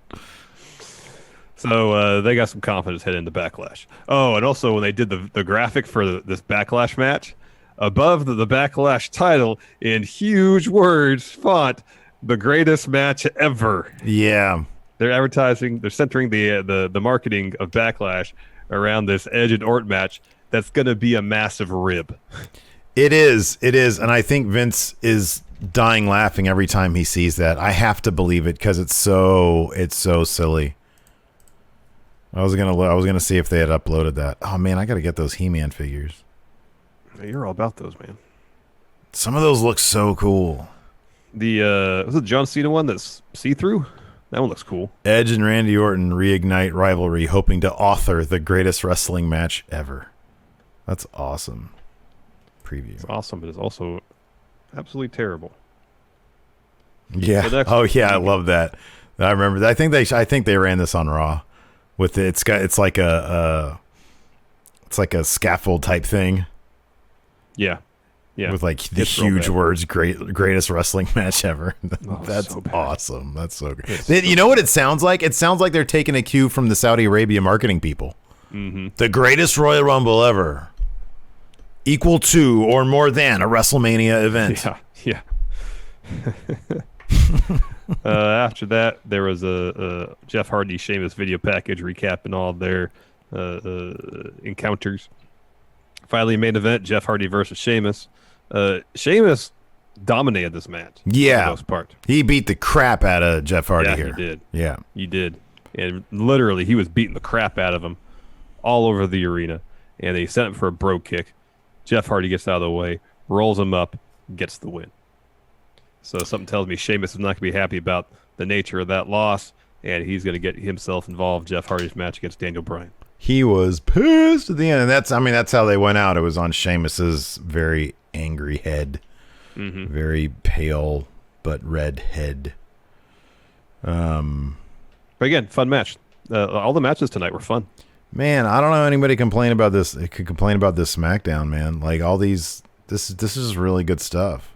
So they got some confidence heading into Backlash. Oh, and also when they did the graphic for this Backlash match, above the Backlash title in huge words, font, the greatest match ever. Yeah. They're centering the marketing of Backlash around this Edge and Orton match that's going to be a massive rib. It is, and I think Vince is dying laughing every time he sees that. I have to believe it because it's so silly. I was gonna see if they had uploaded that. Oh man, I gotta get those He-Man figures. You're all about those, man. Some of those look so cool. The was it John Cena one that's see-through? That one looks cool. Edge and Randy Orton reignite rivalry, hoping to author the greatest wrestling match ever. That's awesome. Preview. It's awesome, but it's also absolutely terrible. Yeah. Oh yeah, I love that. I remember. I think they ran this on Raw. With it's like a scaffold type thing. Yeah. Yeah. With like the huge words, greatest wrestling match ever. That's so awesome. That's so great. You know what it sounds like? It sounds like they're taking a cue from the Saudi Arabia marketing people. Mm-hmm. The greatest Royal Rumble ever. Equal to or more than a WrestleMania event. Yeah. After that, there was a Jeff Hardy Sheamus video package recapping all their encounters. Finally, main event: Jeff Hardy versus Sheamus. Sheamus dominated this match. Yeah, for the most part. He beat the crap out of Jeff Hardy here. He did. Yeah, he did, and literally, he was beating the crap out of him all over the arena. And they sent him for a bro kick. Jeff Hardy gets out of the way, rolls him up, gets the win. So something tells me Sheamus is not going to be happy about the nature of that loss, and he's going to get himself involved in Jeff Hardy's match against Daniel Bryan. He was pissed at the end, and that's how they went out. It was on Sheamus's very angry head, very pale but red head. But again, fun match. All the matches tonight were fun. Man, I don't know anybody complain about this. It could complain about this SmackDown, man. Like all these, this is really good stuff.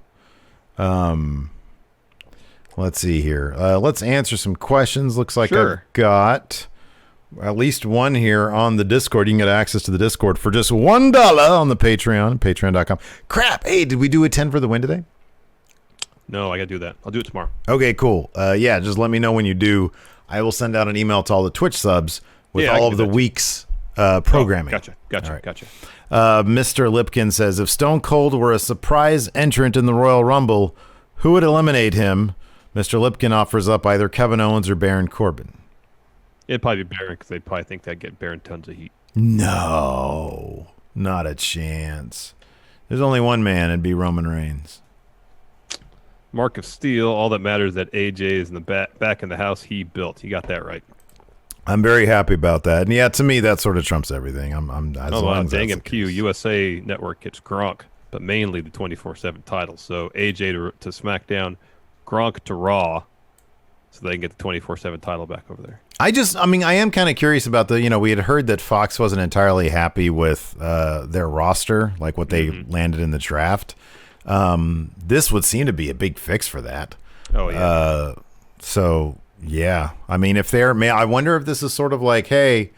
Let's see here. Let's answer some questions. Looks like I've got at least one here on the Discord. You can get access to the Discord for just $1 on the Patreon, patreon.com. Crap. Hey, did we do a 10 for the win today? No, I got to do that. I'll do it tomorrow. Okay, cool. Yeah, just let me know when you do. I will send out an email to all the Twitch subs with all of the week's programming. Gotcha. Right. Mr. Lipkin says, if Stone Cold were a surprise entrant in the Royal Rumble, who would eliminate him? Mr. Lipkin offers up either Kevin Owens or Baron Corbin. It'd probably be Baron because they'd probably think that'd get Baron tons of heat. No, not a chance. There's only one man, it'd be Roman Reigns. Mark of Steel, all that matters is that AJ is in the back in the house he built. He got that right. I'm very happy about that. And yeah, to me, that sort of trumps everything. Dang MQ, USA Network gets Gronk, but mainly the 24/7 title. So AJ to SmackDown, Gronk to Raw, so they can get the 24/7 title back over there. I am kind of curious about we had heard that Fox wasn't entirely happy with their roster, like what they landed in the draft. This would seem to be a big fix for that. Oh yeah. So yeah, I mean, if they're, I wonder if this is sort of like, hey,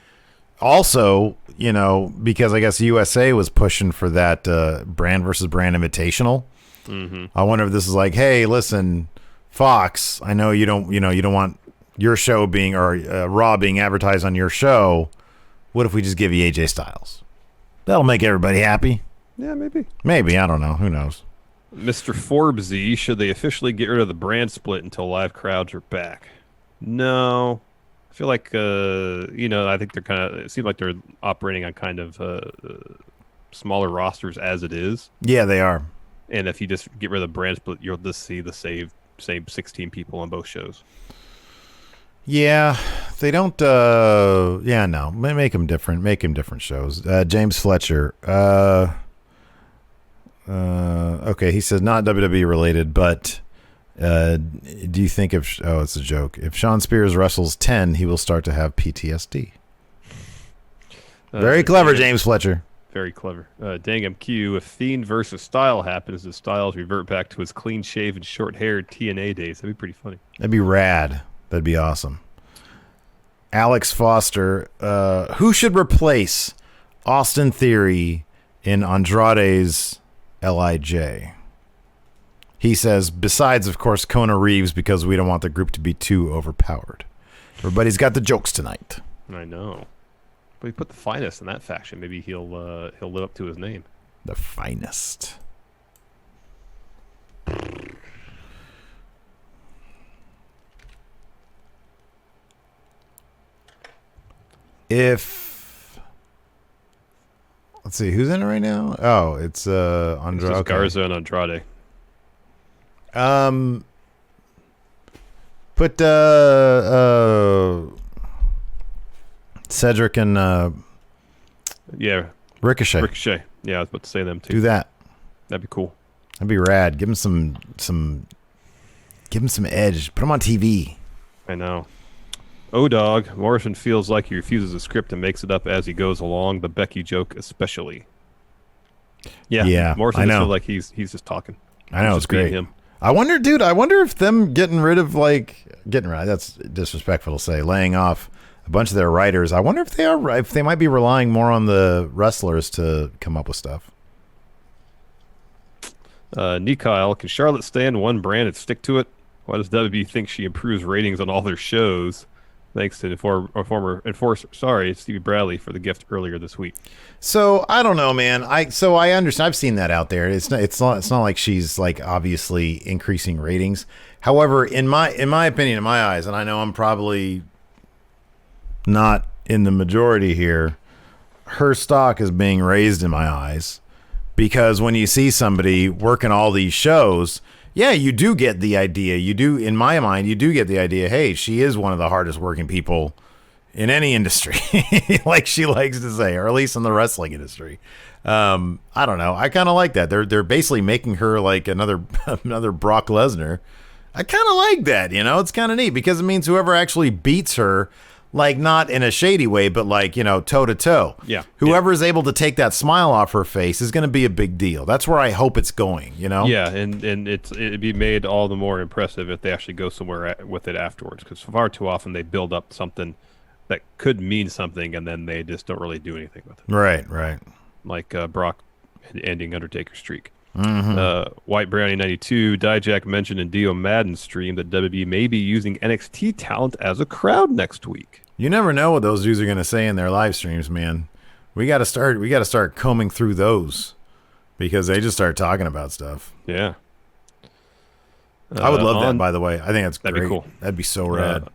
also, you know, because I guess USA was pushing for that brand versus brand invitational. Mm-hmm. I wonder if this is like, hey, listen, Fox, I know you don't want your show being or Raw being advertised on your show. What if we just give you AJ Styles? That'll make everybody happy. Yeah, maybe. Maybe, I don't know. Who knows? Mr. Forbesy, should they officially get rid of the brand split until live crowds are back? No. I feel like, I think they're kind of, it seems like they're operating on kind of smaller rosters as it is. Yeah, they are. And if you just get rid of the brand split, you'll just see the same 16 people on both shows. Yeah, they don't. No, make them different. Make them different shows. James Fletcher. Okay, he says not WWE related, but do you think if it's a joke? If Sean Spears wrestles 10, he will start to have PTSD. Very clever, James Fletcher. Very clever. Dangum Q, if Fiend versus Style happens, does Styles revert back to his clean-shaven, short-haired TNA days? That'd be pretty funny. That'd be rad. That'd be awesome. Alex Foster, who should replace Austin Theory in Andrade's LIJ? He says, besides, of course, Kona Reeves, because we don't want the group to be too overpowered. Everybody's got the jokes tonight. I know. But he put the finest in that faction. Maybe he'll live up to his name. The finest. Let's see, who's in it right now? Oh, it's Andrade. It's just Garza and Andrade. Put Cedric and Yeah. Ricochet. Ricochet. Yeah, I was about to say them too. Do that. That'd be cool. That'd be rad. Give him some edge. Put him on TV. I know. O-Dog, Morrison feels like he refuses the script and makes it up as he goes along, the Becky joke especially. Yeah. Morrison I know. feels like he's just talking. I know, He's it's just being great. him. I wonder if them getting rid, that's disrespectful to say, laying off a bunch of their writers, I wonder if they might be relying more on the wrestlers to come up with stuff. Nikyle, can Charlotte stay in one brand and stick to it? Why does WB think she improves ratings on all their shows? Thanks to former enforcer, Stevie Bradley, for the gift earlier this week. So I don't know, man. I understand. I've seen that out there. It's not like she's like obviously increasing ratings. However, in my opinion, in my eyes, and I know I'm probably not in the majority here, her stock is being raised in my eyes because when you see somebody working all these shows. Yeah, you do get the idea. You do, in my mind, you do get the idea, hey, she is one of the hardest working people in any industry, like she likes to say, or at least in the wrestling industry. I don't know. I kind of like that. They're basically making her like another Brock Lesnar. I kind of like that, you know? It's kind of neat because it means whoever actually beats her, like not in a shady way, but like, toe to toe. Yeah. Whoever is able to take that smile off her face is going to be a big deal. That's where I hope it's going, Yeah, and it'd be made all the more impressive if they actually go somewhere with it afterwards, because far too often they build up something that could mean something and then they just don't really do anything with it. Right. Like Brock ending Undertaker's streak. Mm-hmm. White Brownie 92, Dijak mentioned in Dio Madden's stream that WB may be using NXT talent as a crowd next week. You never know what those dudes are going to say in their live streams, man. We got to start combing through those because they just start talking about stuff. Yeah. I would love that, by the way. I think that's that'd great. be cool. That'd be so rad.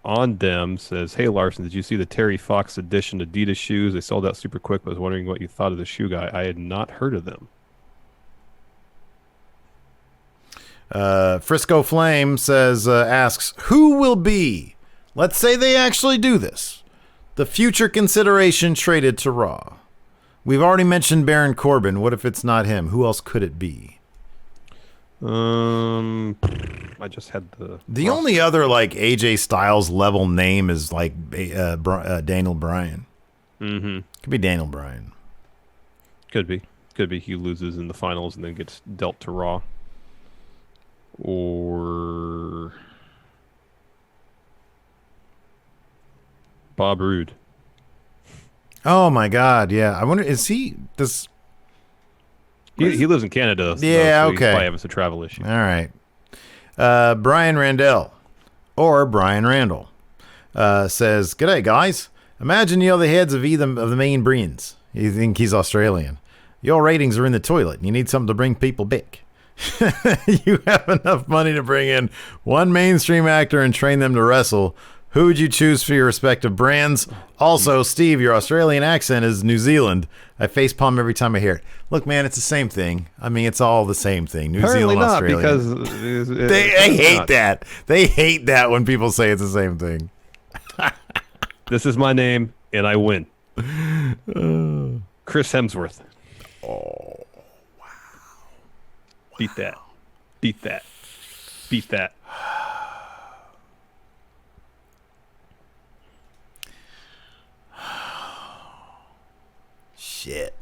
On Dem says, hey, Larson, did you see the Terry Fox edition Adidas shoes? They sold out super quick, but I was wondering what you thought of the shoe guy. I had not heard of them. Frisco Flame asks, who will be, let's say they actually do this, the future consideration traded to Raw? We've already mentioned Baron Corbin. What if it's not him? Who else could it be? I just had the only other like AJ Styles level name is like Daniel Bryan. Mm-hmm. Could be Daniel Bryan. Could be. He loses in the finals and then gets dealt to Raw. or Bob Roode. Oh my God, yeah. I wonder, is he does? He lives in Canada. Yeah, so okay. He's probably having some travel issues. All right. Brian Randell, or Brian Randall, says, "G'day guys. Imagine you're the heads of either of the main brands. You think he's Australian. Your ratings are in the toilet. And you need something to bring people back. You have enough money to bring in one mainstream actor and train them to wrestle. Who would you choose for your respective brands? Also, Steve, your Australian accent is New Zealand. I facepalm every time I hear it. Look, man, it's the same thing. I mean, it's all the same thing. New Apparently Zealand, not, Australia. because They hate that. They hate that when people say it's the same thing. This is my name, and I win. Chris Hemsworth. Oh, wow. Beat that. Beat that. Beat that. Shit.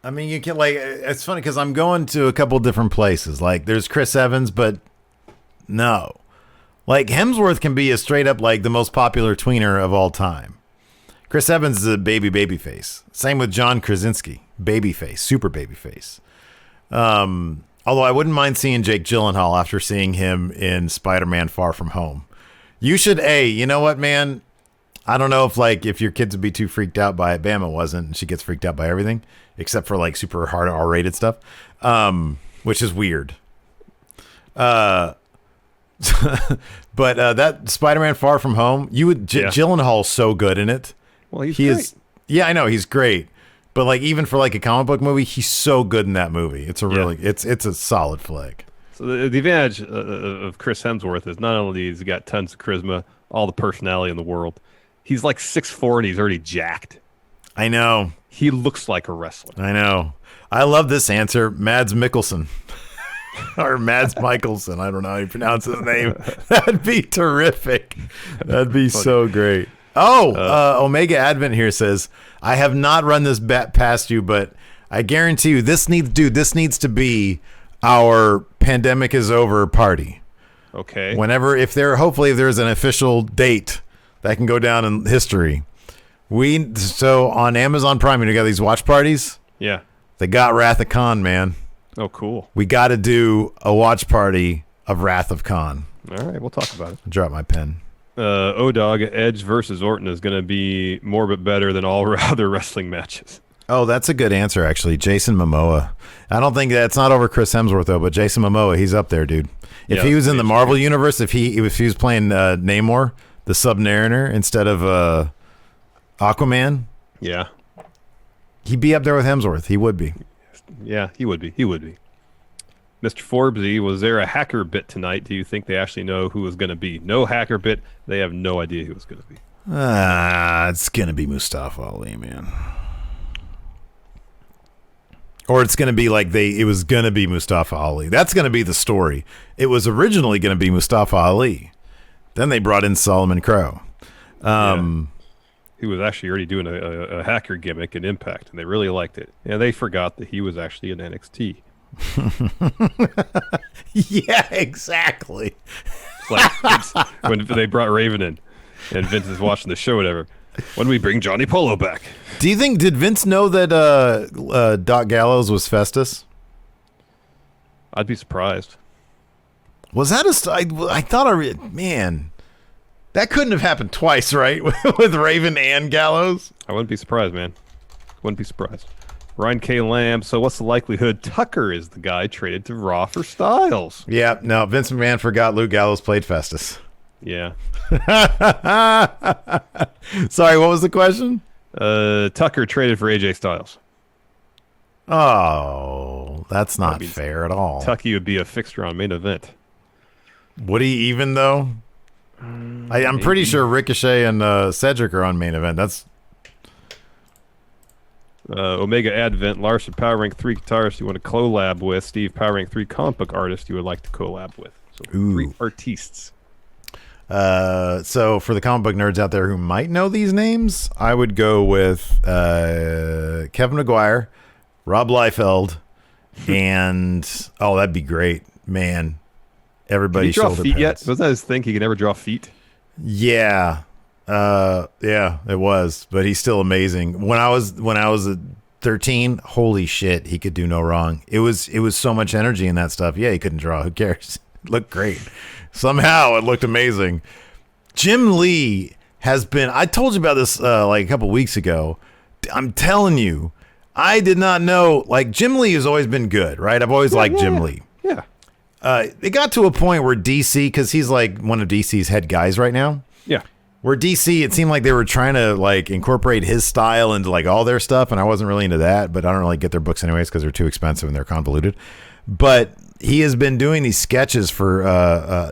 I mean, you can like. It's funny because I'm going to a couple different places. Like, there's Chris Evans, but no, like Hemsworth can be a straight up like the most popular tweener of all time. Chris Evans is a baby face. Same with John Krasinski, babyface, super babyface. Although I wouldn't mind seeing Jake Gyllenhaal after seeing him in Spider-Man: Far From Home. You should, you know what, man? I don't know if your kids would be too freaked out by it. Bama wasn't, and she gets freaked out by everything except for like super hard R-rated stuff, which is weird. But that Spider-Man: Far From Home, Gyllenhaal's so good in it. Well, he is. Yeah, I know he's great. But like even for like a comic book movie, he's so good in that movie. It's a really it's a solid flick. So the advantage of Chris Hemsworth is not only he's got tons of charisma, all the personality in the world. He's like 6'4" and he's already jacked. I know. He looks like a wrestler. I know. I love this answer, Mads Mikkelsen. Or Mads Mikkelsen. I don't know how you pronounce his name. That'd be terrific. That'd be so great. Oh, Omega Advent here says, I have not run this bet past you, but I guarantee you this needs to be our pandemic is over party. Okay. Hopefully if there's an official date that can go down in history. So on Amazon Prime, you got these watch parties. Yeah. They got Wrath of Khan, man. Oh, cool. We got to do a watch party of Wrath of Khan. All right, we'll talk about it. Drop my pen. O-Dog, Edge versus Orton is going to be more but better than all other wrestling matches. Oh, that's a good answer, actually. Jason Momoa. I don't think that's not over Chris Hemsworth, though, but Jason Momoa, he's up there, dude. If he was in the Marvel universe, if he was playing Namor, the Submariner, instead of Aquaman, yeah, he'd be up there with Hemsworth. He would be. Yeah, he would be. He would be. Mr. Forbesy, was there a hacker bit tonight? Do you think they actually know who was going to be? No hacker bit. They have no idea who it's going to be. It's going to be Mustafa Ali, man. Or it's going to be like it was going to be Mustafa Ali. That's going to be the story. It was originally going to be Mustafa Ali. Then they brought in Solomon Crow. He was actually already doing a hacker gimmick in Impact, and they really liked it. And they forgot that he was actually in NXT. Yeah, exactly. It's like Vince, when they brought Raven in, and Vince is watching the show, whatever. When do we bring Johnny Polo back? Did Vince know that Doc Gallows was Festus? I'd be surprised. Was that I thought man, that couldn't have happened twice, right? With Raven and Gallows? I wouldn't be surprised, man. Wouldn't be surprised. Ryan K. Lamb, so what's the likelihood Tucker is the guy traded to Raw for Styles? Yeah, no, Vince McMahon forgot Luke Gallows played Festus. Yeah. Sorry, what was the question? Tucker traded for AJ Styles. Oh, that's not fair at all. Tucky would be a fixture on main event. Would he even, though? I'm pretty sure Ricochet and Cedric are on main event. That's Omega Advent, Larson, Power Rank 3 guitarists you want to collab with, Steve, Power Rank 3 comic book artist you would like to collab with. So 3 artistes. So for the comic book nerds out there who might know these names, I would go with Kevin McGuire, Rob Liefeld, and that'd be great, man. Everybody Did he draw shoulder feet pads. yet? Was that his thing? He could never draw feet. Yeah, it was, but he's still amazing. When I was 13, holy shit, he could do no wrong. It was so much energy in that stuff. Yeah, he couldn't draw. Who cares? It looked great. Somehow it looked amazing. Jim Lee has been. I told you about this like a couple weeks ago. I'm telling you, I did not know. Like Jim Lee has always been good, right? I've always liked Jim Lee. Yeah. It got to a point where DC, because he's like one of DC's head guys right now. Yeah. Where DC, it seemed like they were trying to like incorporate his style into like all their stuff, and I wasn't really into that. But I don't really get their books anyways because they're too expensive and they're convoluted. But he has been doing these sketches for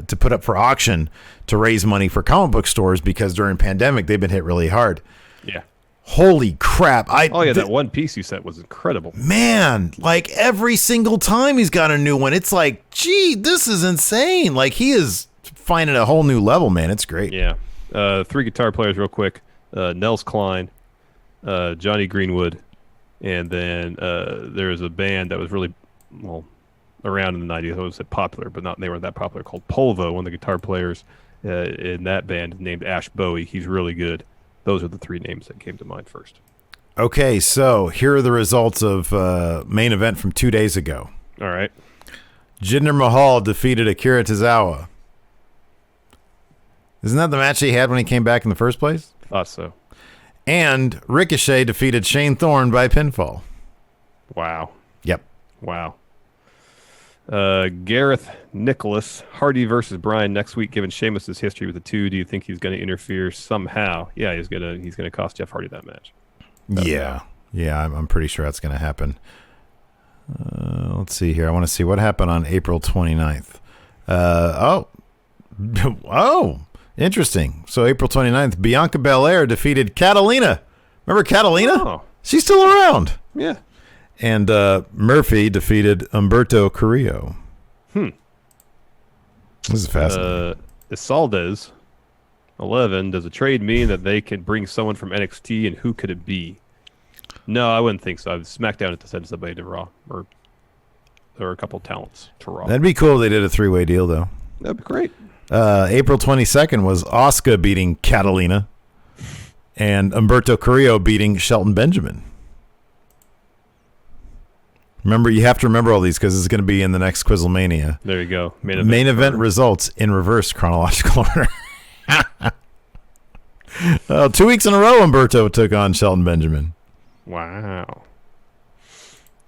to put up for auction to raise money for comic book stores because during pandemic they've been hit really hard. Yeah. Holy crap! That one piece you sent was incredible. Man, like every single time he's got a new one, it's like, gee, this is insane. Like he is finding a whole new level, man. It's great. Yeah. 3 guitar players real quick. Nels Klein, Johnny Greenwood, and then there was a band that was really, around in the 90s. I would say popular, but they weren't that popular, called Polvo. One of the guitar players in that band named Ash Bowie. He's really good. Those are the 3 names that came to mind first. Okay, so here are the results of main event from 2 days ago. All right. Jinder Mahal defeated Akira Tozawa. Isn't that the match he had when he came back in the first place? Thought so. And Ricochet defeated Shane Thorne by pinfall. Wow. Yep. Wow. Gareth Nicholas, Hardy versus Bryan next week. Given Sheamus's history with the two, do you think he's going to interfere somehow? Yeah, he's gonna cost Jeff Hardy that match. Yeah, I'm pretty sure that's going to happen. Let's see here. I want to see what happened on April 29th. Interesting. So April 29th, Bianca Belair defeated Catalina. Remember Catalina? Oh. She's still around. Yeah. And Murphy defeated Humberto Carrillo. This is fascinating. Isaldes, 11. Does a trade mean that they can bring someone from NXT, and who could it be? No, I wouldn't think so. SmackDown had to send somebody to Raw, or there are a couple talents to Raw. That'd be cool if they did a 3-way deal, though. That'd be great. April 22nd was Asuka beating Catalina and Humberto Carrillo beating Shelton Benjamin. Remember, you have to remember all these because it's going to be in the next Quizzlemania. There you go. Main event results in reverse chronological order. 2 weeks in a row, Humberto took on Shelton Benjamin. Wow.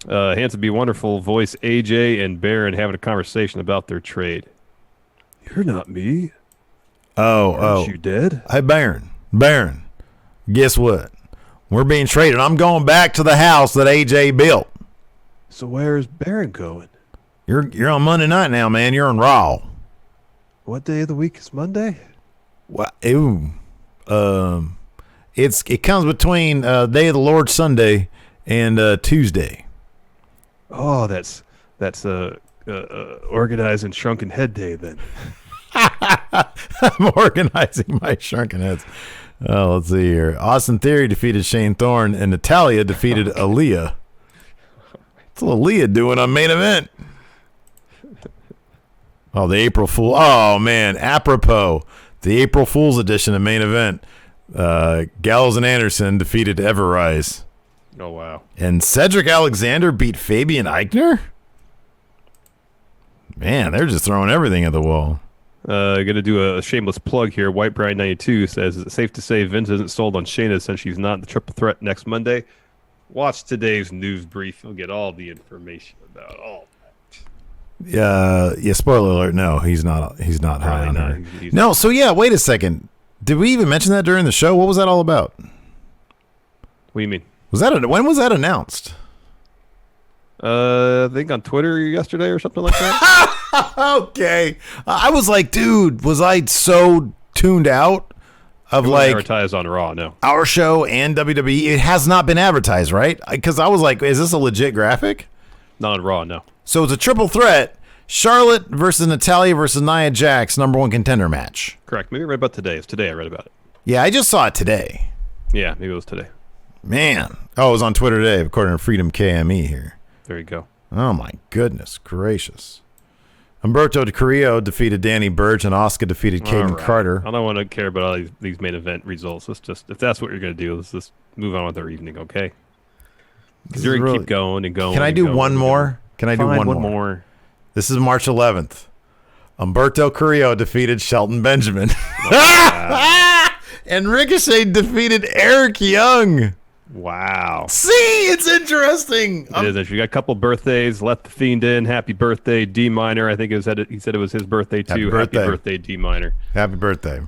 Handsome Be Wonderful voice AJ and Baron having a conversation about their trade. You're not me. Aren't you dead? Hey, Baron, guess what? We're being traded. I'm going back to the house that AJ built. So where is Baron going? You're on Monday night now, man. You're on Raw. What day of the week is Monday? Well, it comes between Day of the Lord Sunday and Tuesday. Oh, that's organized and shrunken head day then. I'm organizing my shrunken heads. Oh, let's see here. Austin Theory defeated Shane Thorne, and Natalia defeated Aaliyah. What's Aaliyah doing on main event? Oh, the April Fool. Oh, man. Apropos, the April Fool's edition of main event. Gallows and Anderson defeated Everrise. Oh, wow. And Cedric Alexander beat Fabian Eichner? Man, they're just throwing everything at the wall. Going to do a shameless plug here. White Brian 92 says, is it safe to say Vince isn't sold on Shayna since she's not in the triple threat next Monday? Watch today's news brief. You'll get all the information about all that. Yeah, spoiler alert. No, he's not high on her. No, so yeah, wait a second. Did we even mention that during the show? What was that all about? What do you mean? When was that announced? I think on Twitter yesterday or something like that. Okay. I was like, dude, was I so tuned out of like advertised on Raw? No, our show and WWE? It has not been advertised, right? Because I was like, is this a legit graphic? Not on Raw, no. So it's a triple threat. Charlotte versus Natalya versus Nia Jax, #1 contender match. Correct. Maybe right about today. It's today I read about it. Yeah, I just saw it today. Yeah, maybe it was today. Man. Oh, it was on Twitter today, according to Freedom KME here. There you go. Oh, my goodness gracious. Humberto Carrillo defeated Danny Burch, and Asuka defeated Caden Carter. I don't want to care about all these main event results. Let's just, if that's what you're going to do, let's just move on with our evening, okay? Because you're going to keep going and going. Can I do one more? Can I do one more? This is March 11th. Humberto Carrillo defeated Shelton Benjamin. And Ricochet defeated Eric Young. Wow. See, it's interesting. It is. You got a couple birthdays. Let the Fiend in. Happy birthday, D Minor. I think he said it was his birthday too. Happy birthday, D Minor. Happy birthday.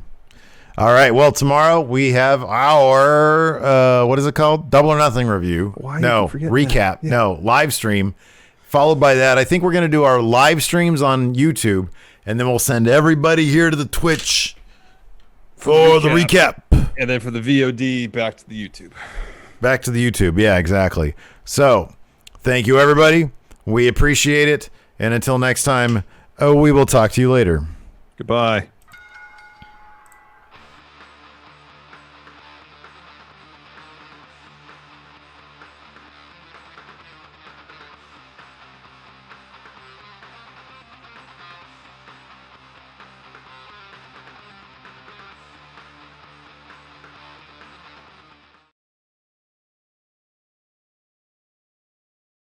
All right. Well, tomorrow we have our what is it called? Double or Nothing review. Recap. Yeah. No, live stream. Followed by that, I think we're going to do our live streams on YouTube, and then we'll send everybody here to the Twitch for the recap. And then for the VOD, back to the YouTube. Back to the YouTube. Yeah, exactly. So, thank you, everybody. We appreciate it. And until next time, we will talk to you later. Goodbye.